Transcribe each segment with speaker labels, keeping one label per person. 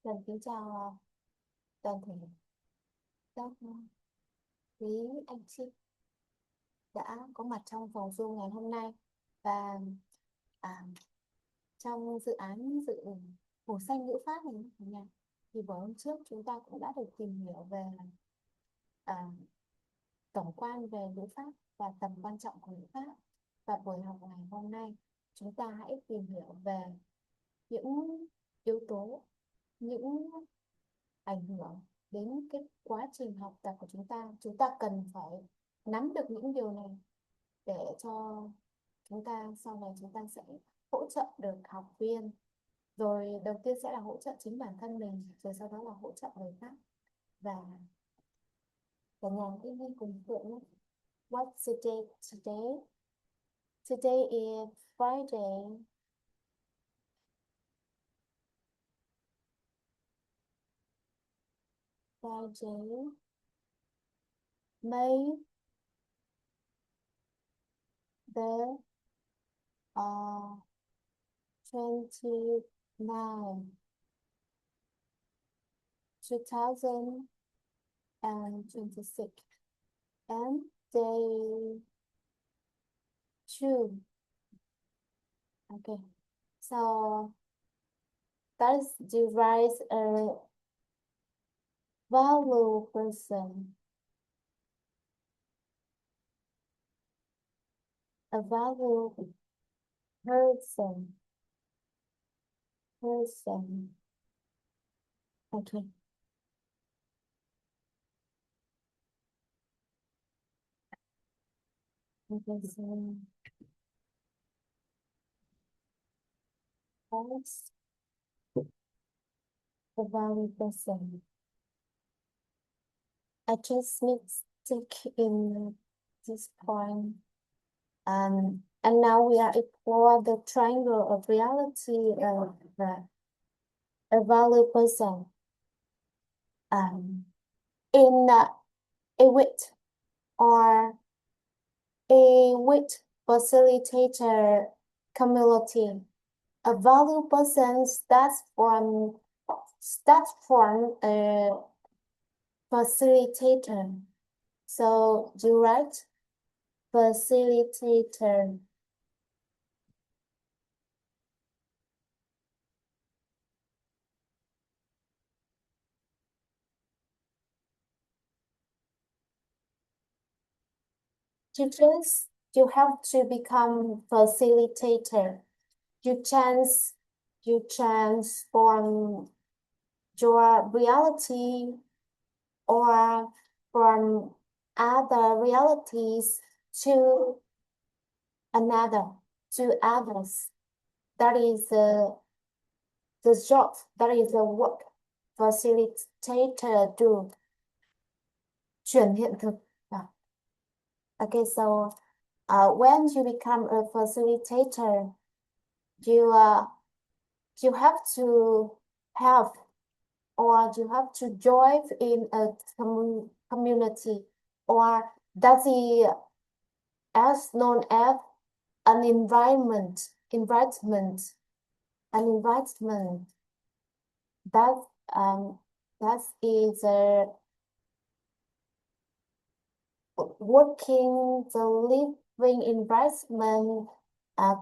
Speaker 1: Kính chào toàn thể các quý anh chị đã có mặt trong phòng Zoom ngày hôm nay. Và à, trong dự án phổ xanh ngữ pháp này thì buổi hôm trước chúng ta cũng đã được tìm hiểu về à, tổng quan về ngữ pháp và tầm quan trọng của ngữ pháp. Và buổi học ngày hôm nay chúng ta hãy tìm hiểu về những yếu tố, những ảnh hưởng đến cái quá trình học tập của chúng ta. Chúng ta cần phải nắm được những điều này để cho chúng ta sau này chúng ta sẽ hỗ trợ được học viên. Rồi đầu tiên sẽ là hỗ trợ chính bản thân mình, rồi sau đó là hỗ trợ người khác. Và cả nhà đi cùng Phượng nhé. What's the date today? Today is Friday. Friday, May the 29, 2026, and day 2. Okay, so does you write a value person? A value person. Okay. Okay, so what's the value person? I just stick in this point. And now we are explore the triangle of reality of a value person. In a wit or a wit facilitator community, a value person starts from a facilitator. So you write facilitator. Teachers, you have to become facilitator. You transform your reality or from other realities to others. That is the job, that is the work facilitator do. Chuyển hiện thực. Okay, so when you become a facilitator, you have to help, or you have to join in a community, or that's as known as an environment. That is working the living environment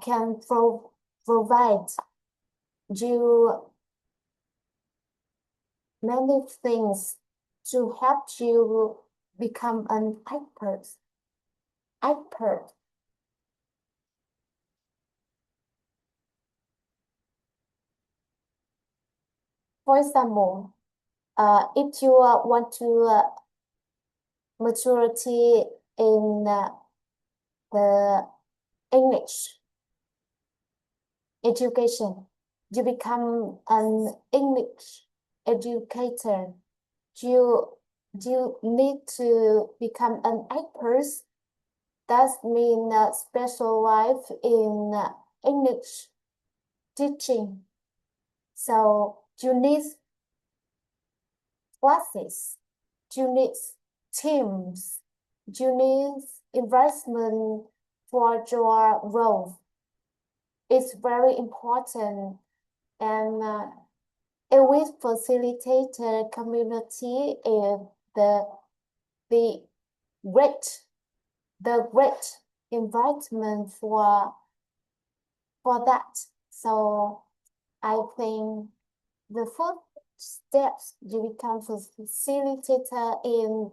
Speaker 1: can provide you many things to help you become an expert. For example, if you want to maturity in the English education, you become an English educator. You need to become an expert. That means special life in English teaching. So you need classes, you need teams, you need investment for your role. It's very important, and A with facilitator community is the great environment for that. So I think the first steps to become facilitator in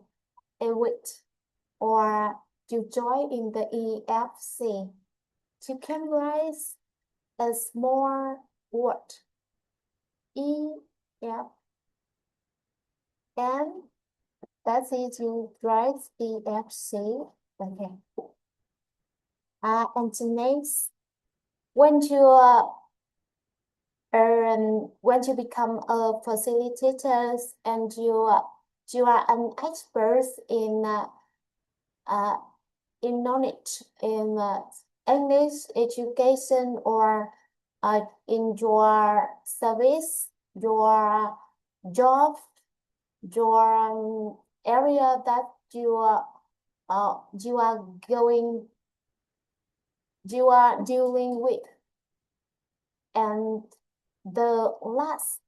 Speaker 1: a week or to join in the EFC to categorize a small word EF and that's it, you write EFC. Okay. And the next, when you become a facilitator and you are an expert in knowledge in English education or in your service, your job, your area that you are dealing with, and the last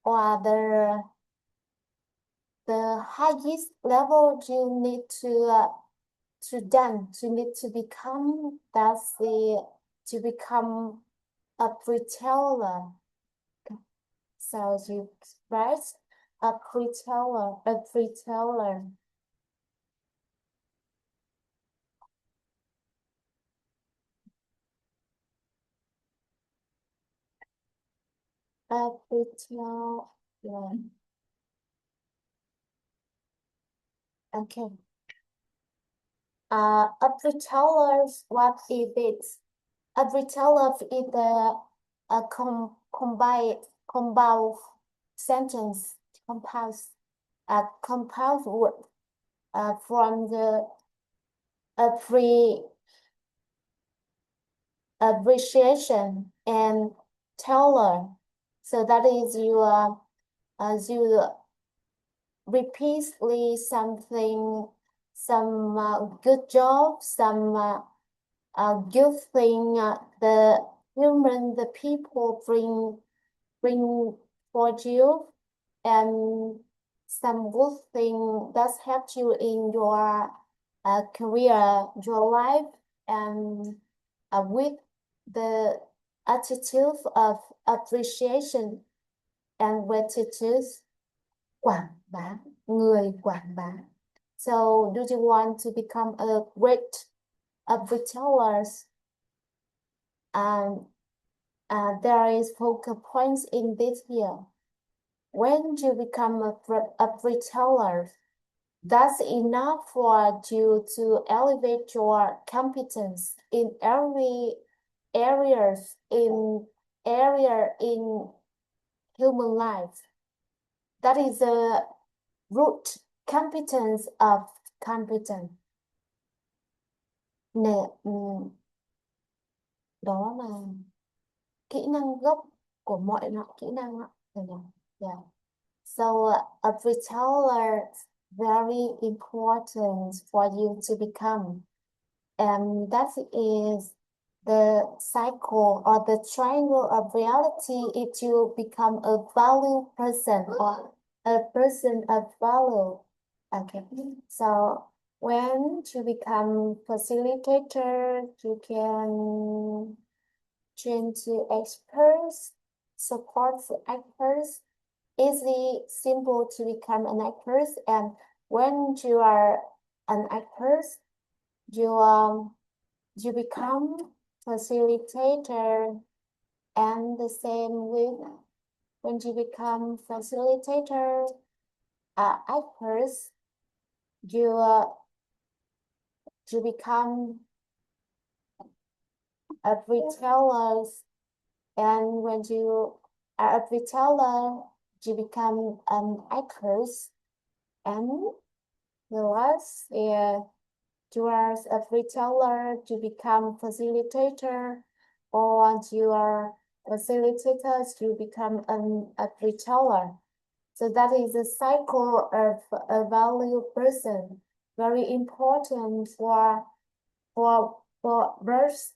Speaker 1: or the highest level you need to become, that's to become a retailer. So you express a retailer. A retailer okay. A retailer, what is it? A retailer is a compound sentence, compound word from the appreciation and teller. So that is you repeatedly something, some good job, some good thing the people bring for you, and some good thing that helped you in your career, your life, and with the attitude of appreciation and gratitude. Quảng bá, người quảng bá. So, do you want to become a great retailers? There is focal points in this here. When you become a retailer, that's enough for you to elevate your competence in every areas in human life. That is a root competence of competence. Đó là kỹ năng gốc của mọi loại kỹ năng ạ. Yeah. So a retailer very important for you to become, and that is the cycle or the triangle of reality. If you become a value person or a person of value, okay. So when you become facilitator, you can train to experts, support experts. Easy, simple to become an expert, and when you are an expert, you become facilitator, and the same with when you become facilitator, experts, you become a retailer, and when you are a retailer, you become an expert, and the last you are a retailer to become facilitator, or you are facilitators to become a retailer. So that is a cycle of a value person, very important for birds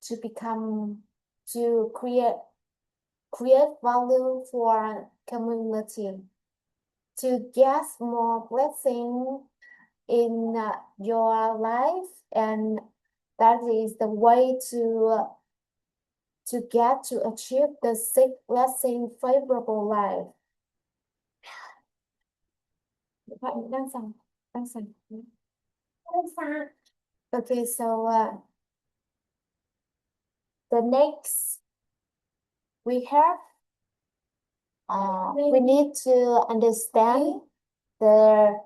Speaker 1: to become to create value for community, to get more blessing in your life, and that is the way to get to achieve the six blessing favorable life. Bạn đang sẵn, đang sẵn. Okay, so the next we have we need to understand the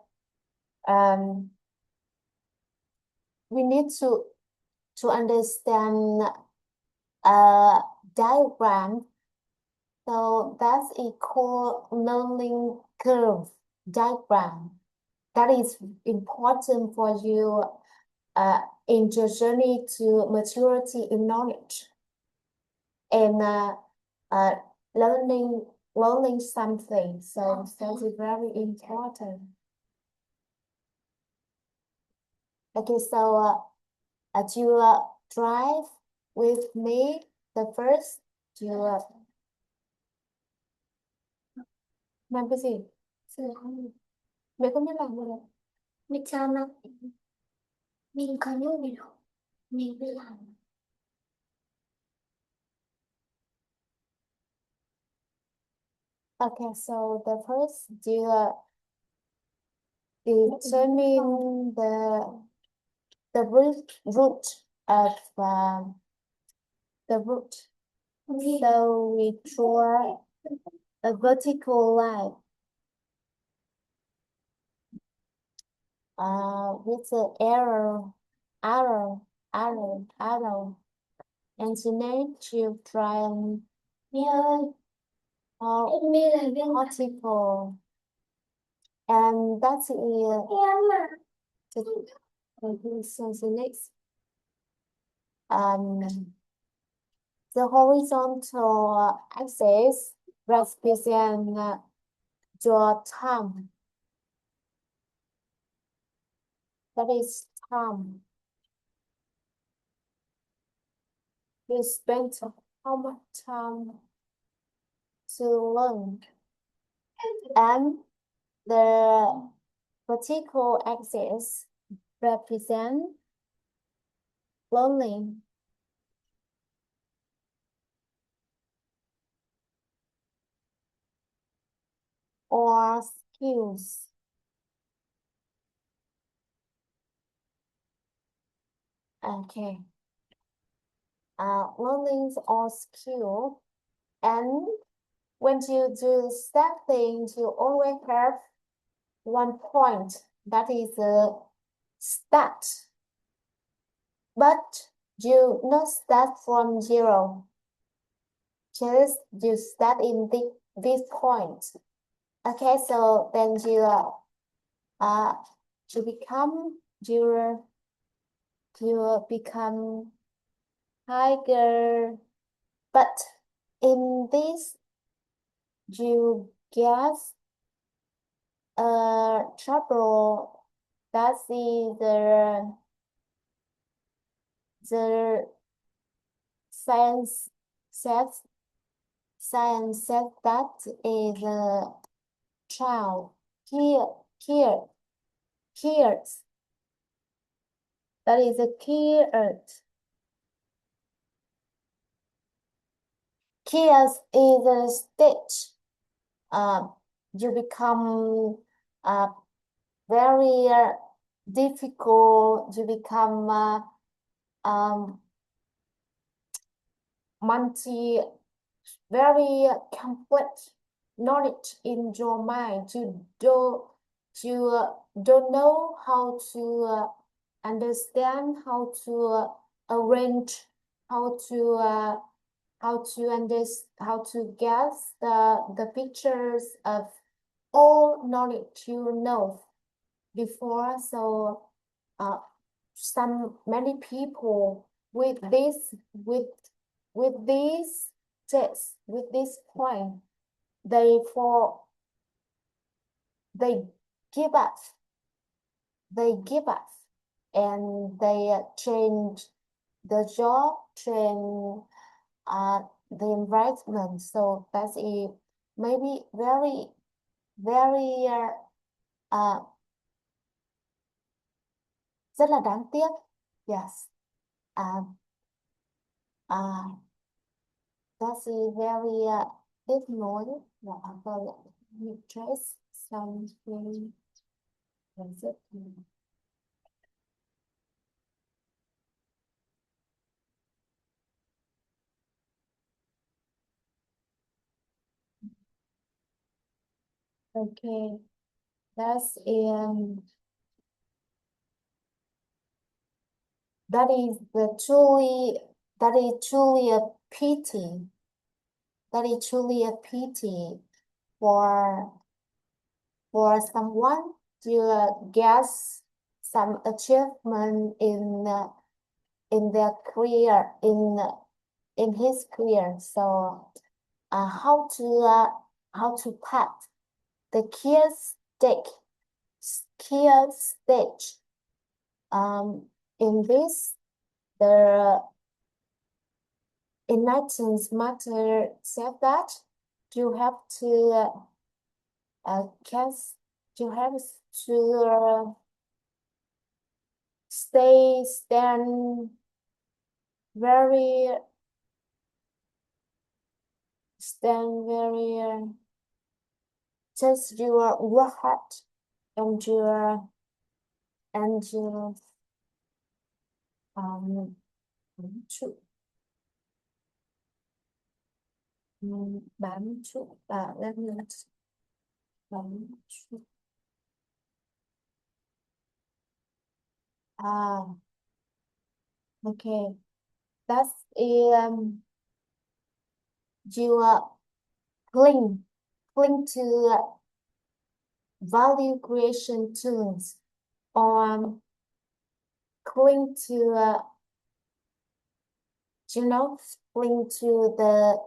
Speaker 1: we need to understand a diagram. So that's equal learning curve diagram. That is important for you in your journey to maturity in knowledge and learning something. So that is very important. Okay, so as you drive with me, the first you làm cái gì? Mẹ không biết làm gì đâu. Mẹ cha nó mình có nhớ mình đâu. Mình đi làm. Okay, so the first you determine the root of the root. So we draw a vertical line with the arrow, and the next you try and vertical, and that's so the next the horizontal axis represent your thumb. That is thumb. You spent how much time to learn, and the vertical axis represent learning. Or skills. Okay. Learning or skill, and when you do something, you always have one point, that is a start. But you not start from zero. Just you start in this point. Okay, so then you become you become higher, but in this you get trouble. That's the science says that is a child cares. That is a cares. Chaos is a stage. You become very difficult. You become very complex knowledge in your mind. You don't know how to understand, how to arrange, how to guess the pictures of all knowledge you know before. So many people with this test, with this point, they give up, and they change the job, change the environment. So that's it. Maybe very rất là đáng tiếc. Yes. Uh, that's a very deep note. Let me trace something. Okay, that's that is truly a pity. That is truly a pity for someone to get some achievement in their career in his career. So how to pass the key stage in this the enlightened matter said that you have to cast you have to stand very just your work hard and your bám trụ bám trụ let me bám trụ okay, that's you cling to value creation tools or cling to cling to the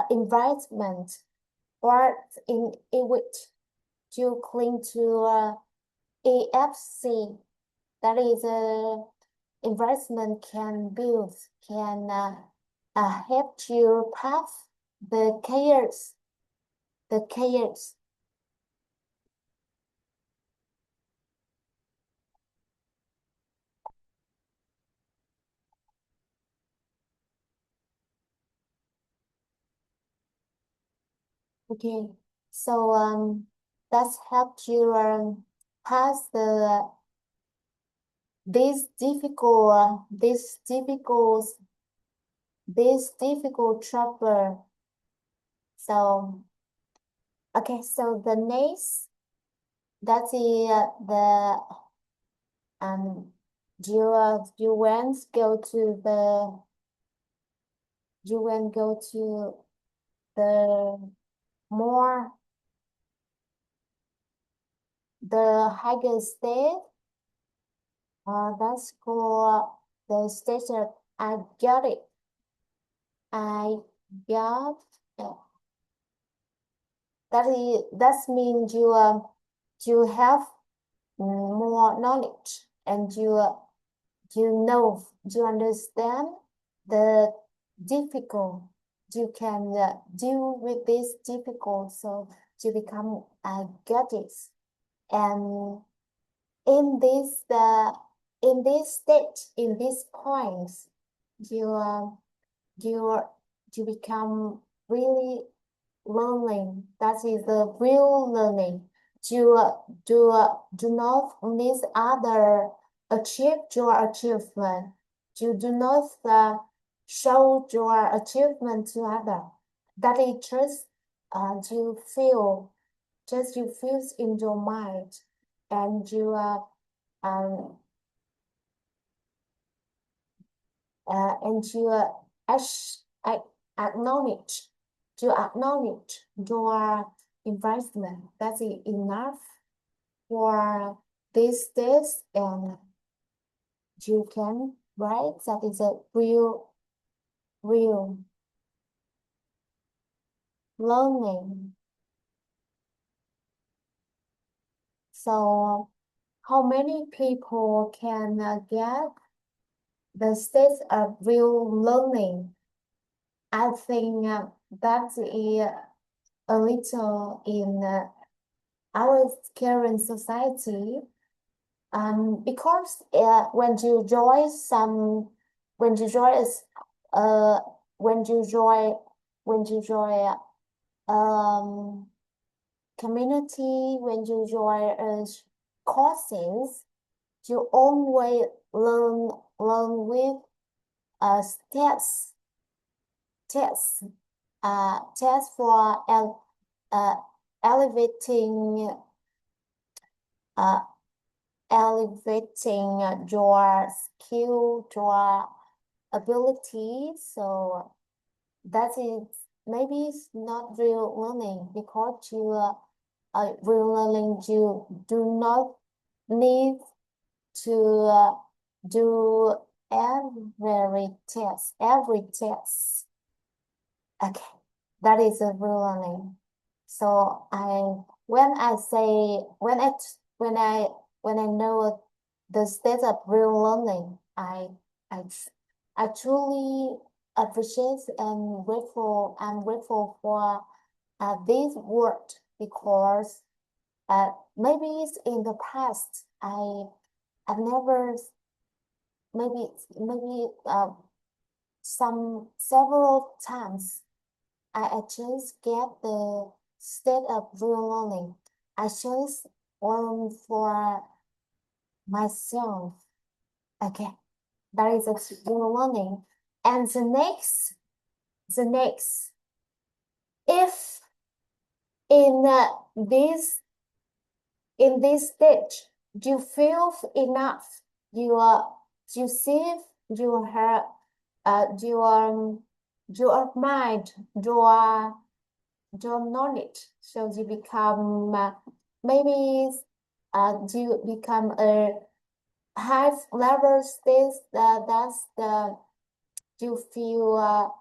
Speaker 1: environment or in which you cling to AFC, that is investment can build, can help you pass the chaos. Okay, so that's helped you pass this difficult trouble. So okay, so the next that's the you went go to the more the higher state. That's called the station. I got it. I got it. That means you have more knowledge and you understand the difficult. You can deal with this difficult, so you become a goddess. And in this stage, in this point, you you become really learning. That is the real learning. Do not miss other achieve your achievement. You do not show your achievement to other. That is just you feel in your mind, and you um and you acknowledge your investment. That's enough for this test, and you can write that is a real learning. So how many people can get the stage of real learning? I think that is a little in our current society. Because when you join some, when you join, uh, when you join, when you join, community, when you join courses, you always learn with tests, tests, tests for elevating uh, elevating your skill, your ability. So that is maybe it's not real learning because you real learning you do not need to do every test. Okay, that is a real learning. So when I say, when I know the state of real learning, I, I truly appreciate and grateful. I'm grateful for this word because maybe it's in the past I've never maybe some several times I just get the state of real learning. I just learn for myself. Okay, that is a real learning. And the next, if in this stage you feel enough, you see you have your mind, your knowledge, so you become maybe you become a high level stage. That's the you feel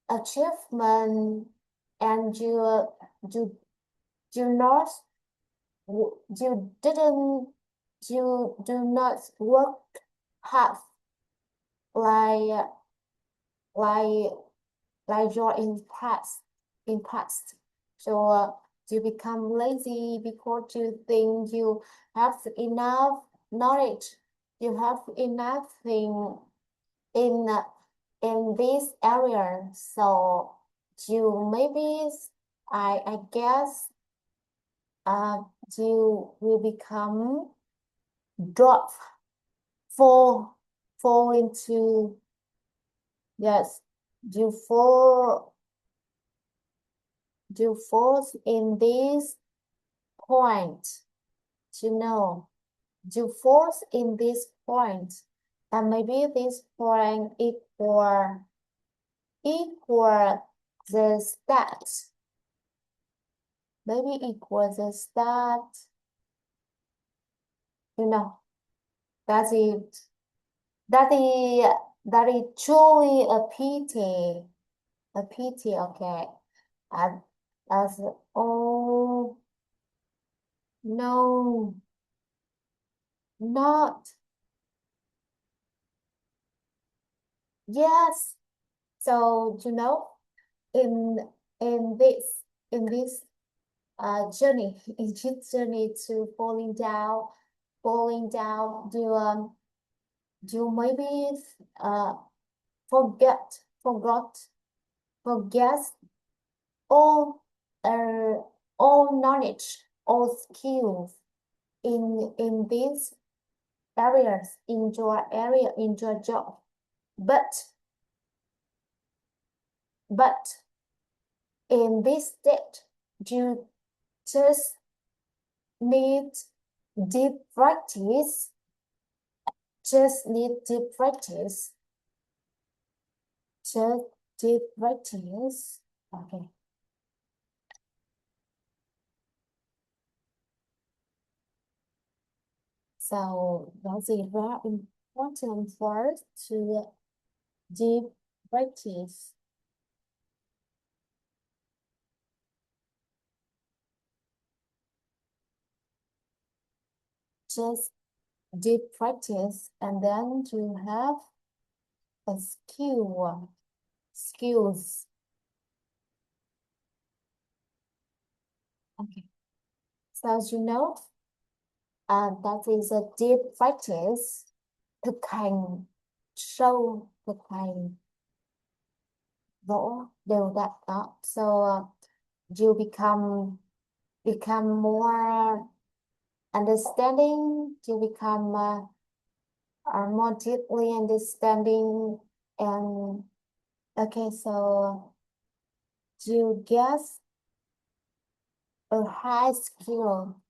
Speaker 1: achievement, and you you not you didn't you do not work hard like like you're in past. So you become lazy because you think you have enough knowledge, you have enough thing in this area. So you maybe I guess uh you will become drop fall fall into yes you fall in this point, you know, you force in this point, and maybe this point equal the start, maybe equal the start, you know, that is that is that is truly a pity. Okay, and as oh no, not yes. So you know, in in this in this journey, in this journey to falling down, you maybe uh forget forgot forget all uh all knowledge, all skills in these areas, in your area, in your job, but but in this state you just need deep practice, just need deep practice, just deep practice. Okay, so that's a very important for us to deep practice. Just deep practice, and then to have a skill. skills. Okay. So as you know, that is a deep practice. Thực hành sâu, thực hành rõ đều đặn đó. So you become more understanding. You become are more deeply understanding, and okay, so you get a high skill,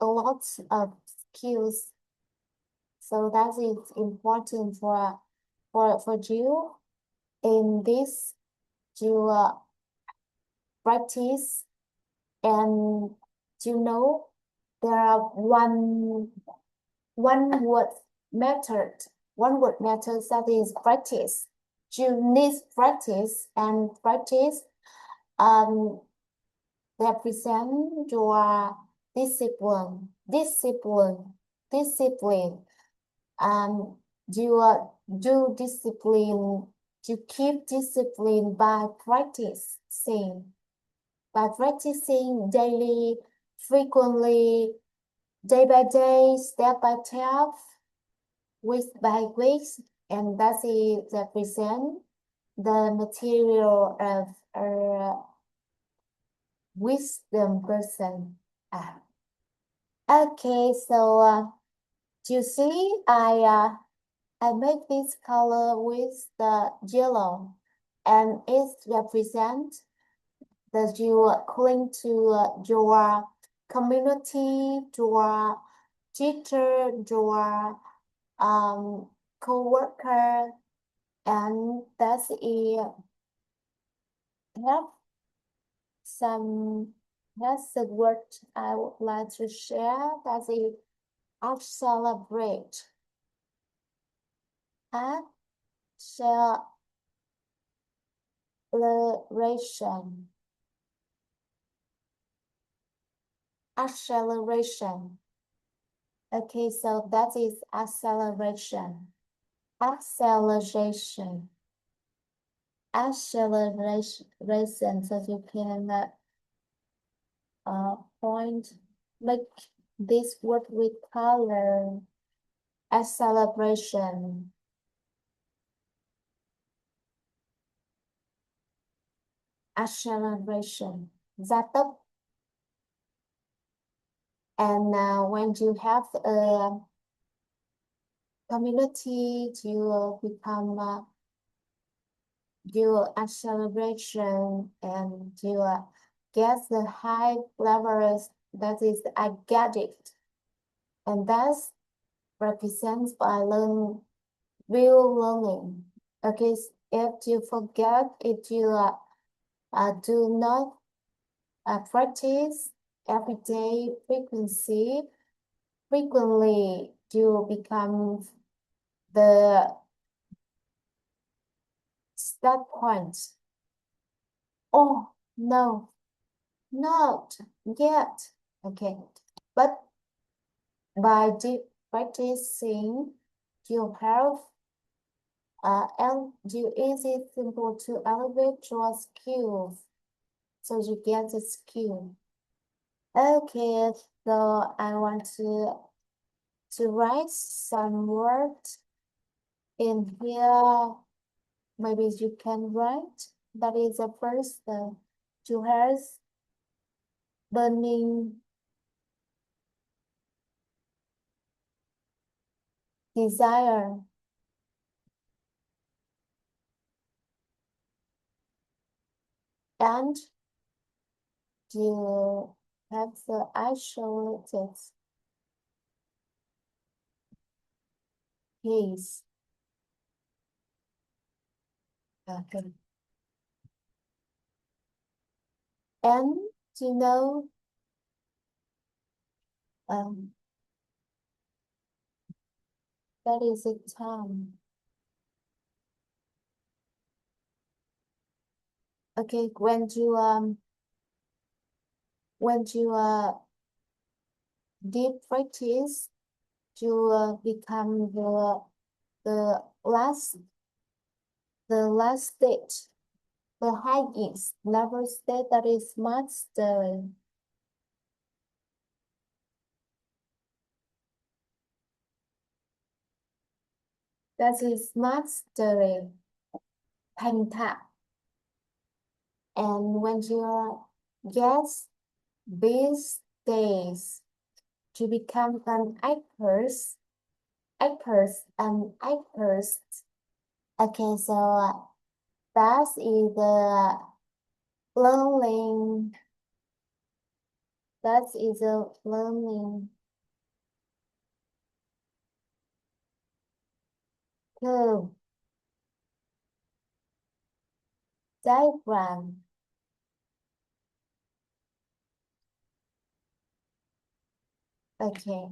Speaker 1: a lot of skills. So that is important for you in this to practice. And you know there are one word method that is practice. You need practice, and practice represent your discipline. You do discipline, you keep discipline by practicing daily, frequently, day by day, step by step, week by week, and that is represent the material of a wisdom person. Okay, so you see, I make this color with the yellow, and it represents that you cling to your community, your teacher, your co-worker, and that's it. That's the word I would like to share. That's it. Accelerate. Acceleration. Acceleration. Okay, so that is acceleration. Acceleration. Acceleration. So you can make this word with color. Acceleration. Acceleration. Gia tốc. And when you have a community, you become your acceleration, and you get the high levels. That is, I get it, and that's represents by real learning. Okay, if you forget, if you do not practice every day frequently, you become the start point. Oh no, not yet. Okay, but by deep practicing, you have you easy simple to elevate your skills, so you get the skill. Okay, so I want to write some words in here. Maybe you can write. That is the first. To have burning desire. And you have the isolated case. Okay. And you know, that is a time. Okay, when you deep practice, you become the the last stage, the highest level state, that is mastery. That is mastery, thành thạo. And when you get these days, to become an actress, and actress. Okay, so that is the learning. That is a learning curve diagram. Okay,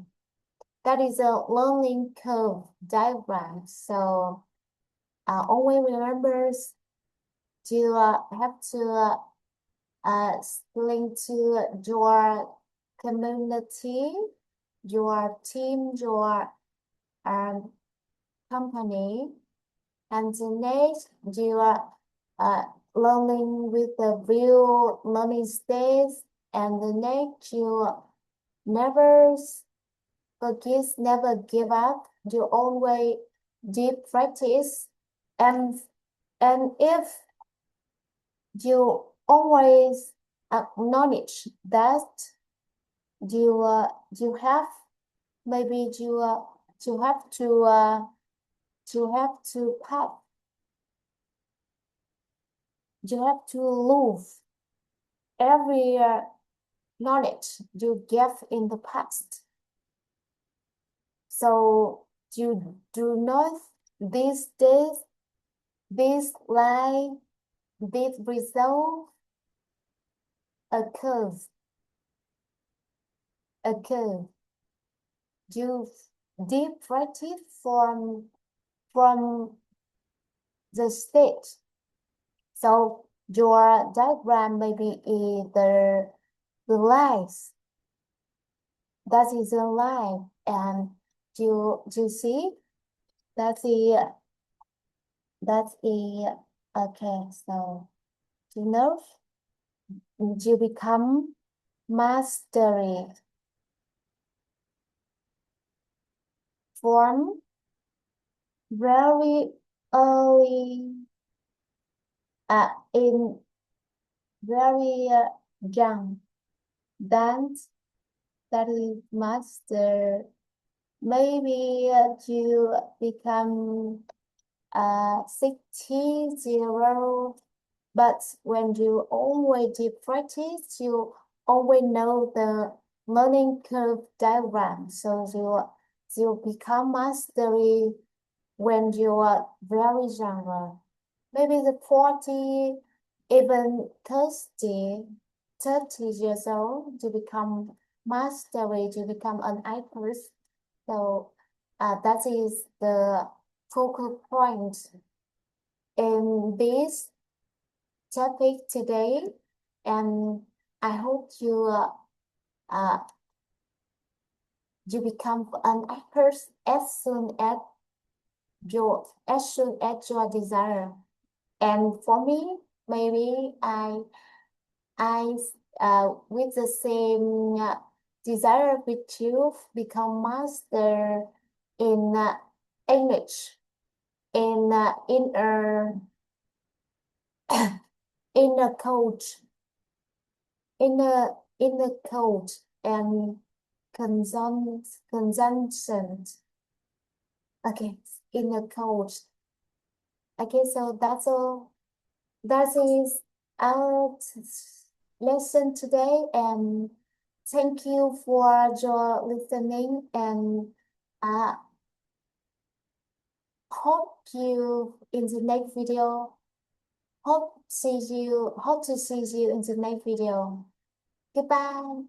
Speaker 1: that is a learning curve diagram. So always remember to have to explain to your community, your team, your company, and the next you are learning with the real learning stage, and the next you never forget, never give up. You always deep practice, and if you always acknowledge that you have, maybe you have to have, you have to lose every knowledge you get in the past. So you do not these days, this line, this result occurs. You deep practice from the state. So your diagram may be either the lines. That is a line, and you see that's okay. So you know, you become mastery from very early, in very young. Then that is master. Maybe you become 60, but when you already practice, you always know the learning curve diagram. So you become mastery when you are very young. Maybe the 40, even 30 years old, to become mastery, to become an actress. So that is the focal point in this topic today, and I hope you become an actress as soon as your desire. And for me, maybe I with the same desire with you, become master in English, in inner coach, inner coach, and consumption. Okay, inner coach. Okay, so that's all. That is our lesson today, and thank you for your listening, and hope you in the next video. Hope to see you in the next video. Goodbye.